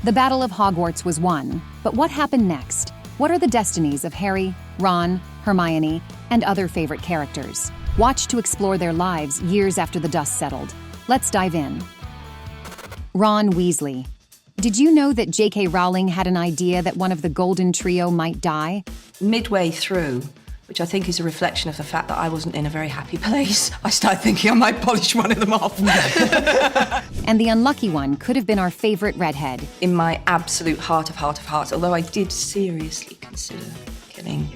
The Battle of Hogwarts was won, but what happened next? What are the destinies of Harry, Ron, Hermione, and other favorite characters? Watch to explore their lives years after the dust settled. Let's dive in. Ron Weasley. Did you know that J.K. Rowling had an idea that one of the Golden Trio might die? Midway through, which I think is a reflection of the fact that I wasn't in a very happy place, I started thinking I might polish one of them off. And the unlucky one could have been our favorite redhead. In my absolute heart of hearts, although I did seriously consider killing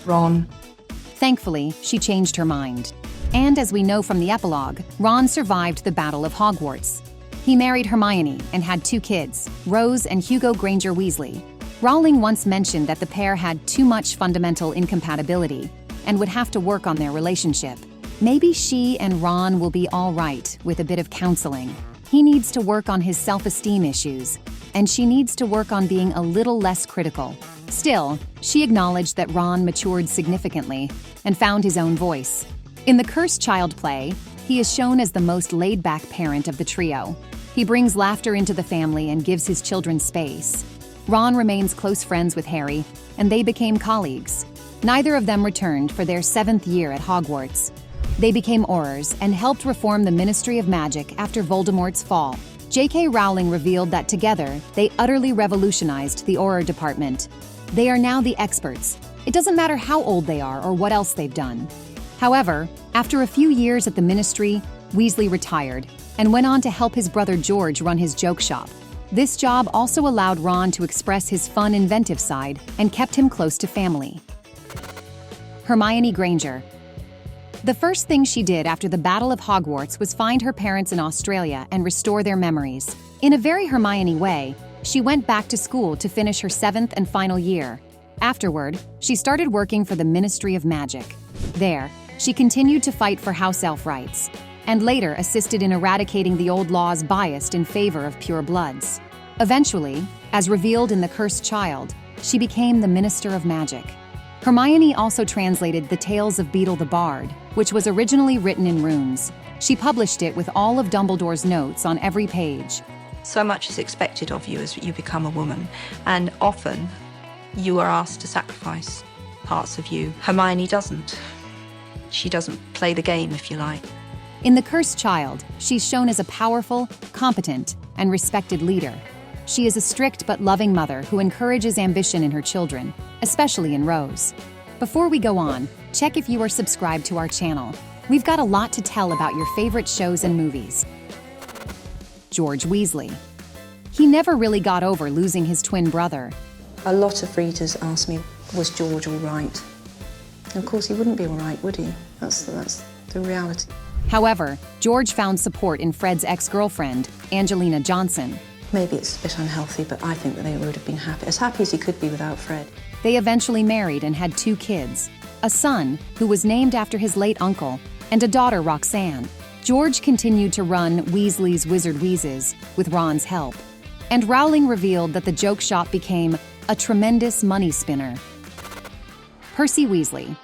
Ron. Thankfully, she changed her mind. And as we know from the epilogue, Ron survived the Battle of Hogwarts. He married Hermione and had 2 kids, Rose and Hugo Granger Weasley. Rowling once mentioned that the pair had too much fundamental incompatibility and would have to work on their relationship. Maybe she and Ron will be all right with a bit of counseling. He needs to work on his self-esteem issues, and she needs to work on being a little less critical. Still, she acknowledged that Ron matured significantly and found his own voice. In the Cursed Child play, he is shown as the most laid-back parent of the trio. He brings laughter into the family and gives his children space. Ron remains close friends with Harry, and they became colleagues. Neither of them returned for their 7th year at Hogwarts. They became Aurors and helped reform the Ministry of Magic after Voldemort's fall. J.K. Rowling revealed that together, they utterly revolutionized the Auror department. They are now the experts. It doesn't matter how old they are or what else they've done. However, after a few years at the Ministry, Weasley retired and went on to help his brother George run his joke shop. This job also allowed Ron to express his fun, inventive side and kept him close to family. Hermione Granger. The first thing she did after the Battle of Hogwarts was find her parents in Australia and restore their memories. In a very Hermione way, she went back to school to finish her 7th and final year. Afterward, she started working for the Ministry of Magic. There, she continued to fight for house elf rights, and later assisted in eradicating the old laws biased in favor of pure bloods. Eventually, as revealed in The Cursed Child, she became the Minister of Magic. Hermione also translated The Tales of Beedle the Bard, which was originally written in runes. She published it with all of Dumbledore's notes on every page. So much is expected of you as you become a woman, and often you are asked to sacrifice parts of you. Hermione doesn't. She doesn't play the game, if you like. In The Cursed Child, she's shown as a powerful, competent, and respected leader. She is a strict but loving mother who encourages ambition in her children, especially in Rose. Before we go on, check if you are subscribed to our channel. We've got a lot to tell about your favorite shows and movies. George Weasley. He never really got over losing his twin brother. A lot of readers ask me, was George all right? And of course he wouldn't be all right, would he? That's the reality. However, George found support in Fred's ex-girlfriend, Angelina Johnson. Maybe it's a bit unhealthy, but I think that they would have been as happy as he could be without Fred. They eventually married and had 2 kids, a son who was named after his late uncle, and a daughter, Roxanne. George continued to run Weasley's Wizard Wheezes with Ron's help, and Rowling revealed that the joke shop became a tremendous money spinner. Percy Weasley.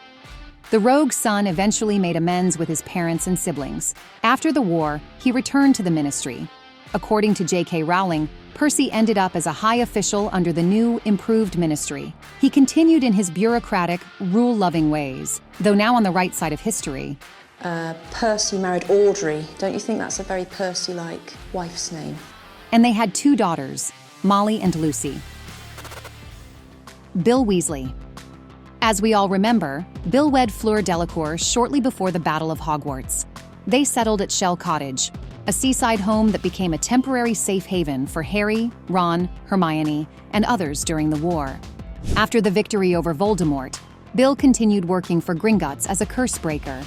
The rogue son eventually made amends with his parents and siblings. After the war, he returned to the Ministry. According to J.K. Rowling, Percy ended up as a high official under the new, improved ministry. He continued in his bureaucratic, rule-loving ways, though now on the right side of history. Percy married Audrey. Don't you think that's a very Percy-like wife's name? And they had 2 daughters, Molly and Lucy. Bill Weasley. As we all remember, Bill wed Fleur Delacour shortly before the Battle of Hogwarts. They settled at Shell Cottage, a seaside home that became a temporary safe haven for Harry, Ron, Hermione, and others during the war. After the victory over Voldemort, Bill continued working for Gringotts as a curse breaker.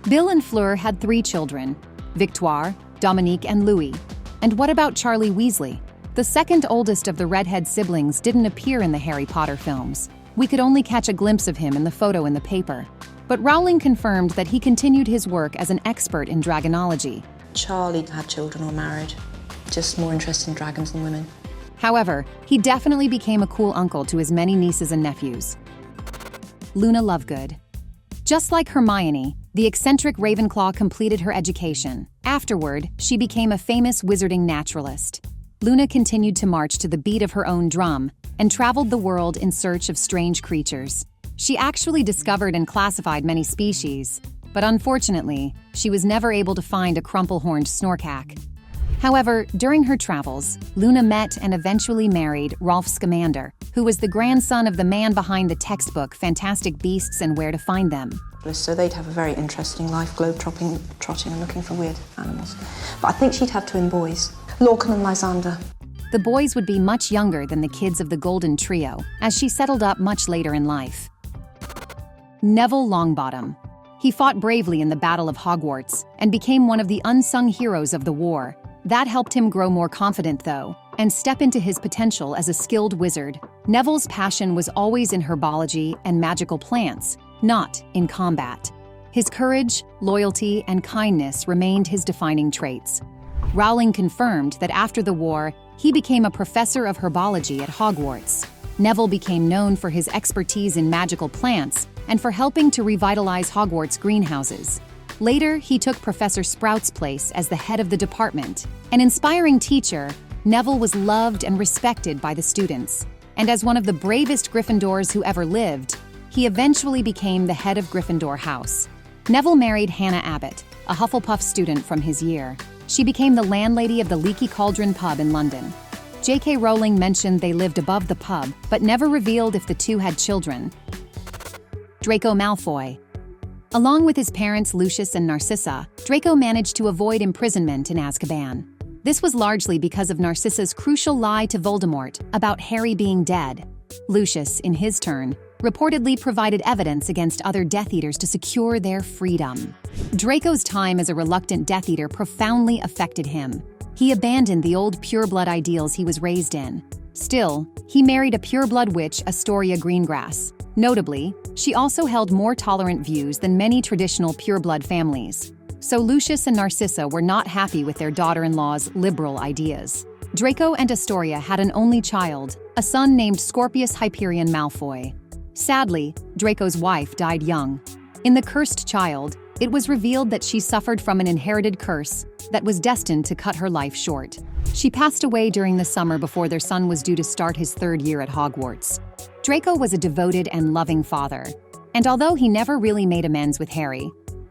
Bill and Fleur had 3 children, Victoire, Dominique, and Louis. And what about Charlie Weasley? The second oldest of the redhead siblings didn't appear in the Harry Potter films. We could only catch a glimpse of him in the photo in the paper. But Rowling confirmed that he continued his work as an expert in dragonology. Charlie had children or married, just more interested in dragons than women. However, he definitely became a cool uncle to his many nieces and nephews. Luna Lovegood. Just like Hermione, the eccentric Ravenclaw completed her education. Afterward, she became a famous wizarding naturalist. Luna continued to march to the beat of her own drum and traveled the world in search of strange creatures. She actually discovered and classified many species, but unfortunately, she was never able to find a crumple-horned snorkack. However, during her travels, Luna met and eventually married Rolf Scamander, who was the grandson of the man behind the textbook Fantastic Beasts and Where to Find Them. So they'd have a very interesting life, globe-trotting and looking for weird animals. But I think she'd have twin boys, Lorcan and Lysander. The boys would be much younger than the kids of the Golden Trio, as she settled up much later in life. Neville Longbottom. He fought bravely in the Battle of Hogwarts and became one of the unsung heroes of the war. That helped him grow more confident, though, and step into his potential as a skilled wizard. Neville's passion was always in herbology and magical plants, not in combat. His courage, loyalty, and kindness remained his defining traits. Rowling confirmed that after the war, he became a professor of herbology at Hogwarts. Neville became known for his expertise in magical plants and for helping to revitalize Hogwarts greenhouses. Later, he took Professor Sprout's place as the head of the department. An inspiring teacher, Neville was loved and respected by the students. And as one of the bravest Gryffindors who ever lived, he eventually became the head of Gryffindor House. Neville married Hannah Abbott, a Hufflepuff student from his year. She became the landlady of the Leaky Cauldron pub in London. J.K. Rowling mentioned they lived above the pub, but never revealed if the two had children. Draco Malfoy. Along with his parents Lucius and Narcissa, Draco managed to avoid imprisonment in Azkaban. This was largely because of Narcissa's crucial lie to Voldemort about Harry being dead. Lucius, in his turn, reportedly provided evidence against other Death Eaters to secure their freedom. Draco's time as a reluctant Death Eater profoundly affected him. He abandoned the old pureblood ideals he was raised in. Still, he married a pureblood witch, Astoria Greengrass. Notably, she also held more tolerant views than many traditional pureblood families. So Lucius and Narcissa were not happy with their daughter-in-law's liberal ideas. Draco and Astoria had an only child, a son named Scorpius Hyperion Malfoy. Sadly, Draco's wife died young. In The Cursed Child, it was revealed that she suffered from an inherited curse that was destined to cut her life short. She passed away during the summer before their son was due to start his 3rd year at Hogwarts. Draco was a devoted and loving father, and although he never really made amends with Harry,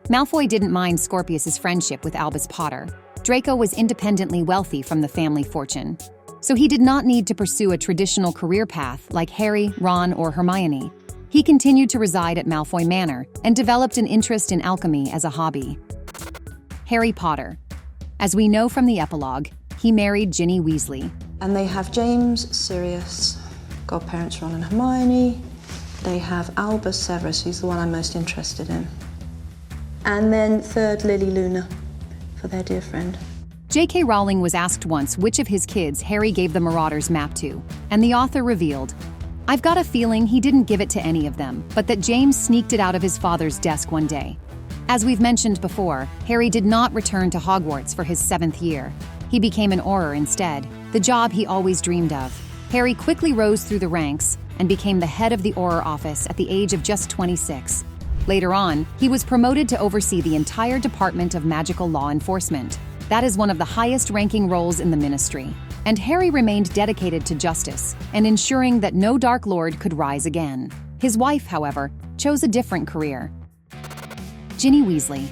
Malfoy didn't mind Scorpius's friendship with Albus Potter. Draco was independently wealthy from the family fortune, so he did not need to pursue a traditional career path like Harry, Ron, or Hermione. He continued to reside at Malfoy Manor and developed an interest in alchemy as a hobby. Harry Potter. As we know from the epilogue, he married Ginny Weasley. And they have James, Sirius, godparents Ron and Hermione. They have Albus Severus, who's the one I'm most interested in. And then 3rd, Lily Luna, for their dear friend. J.K. Rowling was asked once which of his kids Harry gave the Marauders map to, and the author revealed, "I've got a feeling he didn't give it to any of them, but that James sneaked it out of his father's desk one day." As we've mentioned before, Harry did not return to Hogwarts for his 7th year. He became an Auror instead, the job he always dreamed of. Harry quickly rose through the ranks and became the head of the Auror office at the age of just 26. Later on, he was promoted to oversee the entire Department of Magical Law Enforcement. That is one of the highest-ranking roles in the ministry. And Harry remained dedicated to justice and ensuring that no Dark Lord could rise again. His wife, however, chose a different career. Ginny Weasley.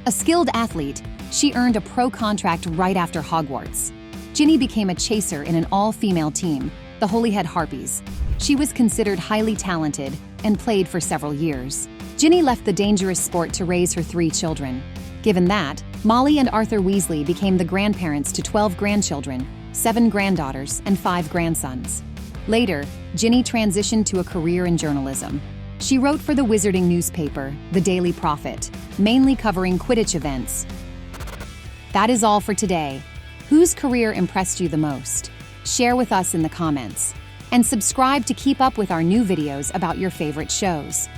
A skilled athlete, she earned a pro contract right after Hogwarts. Ginny became a chaser in an all-female team, the Holyhead Harpies. She was considered highly talented and played for several years. Ginny left the dangerous sport to raise her 3 children. Given that, Molly and Arthur Weasley became the grandparents to 12 grandchildren, 7 granddaughters, and 5 grandsons. Later, Ginny transitioned to a career in journalism. She wrote for the wizarding newspaper, The Daily Prophet, mainly covering Quidditch events. That is all for today. Whose career impressed you the most? Share with us in the comments. And subscribe to keep up with our new videos about your favorite shows.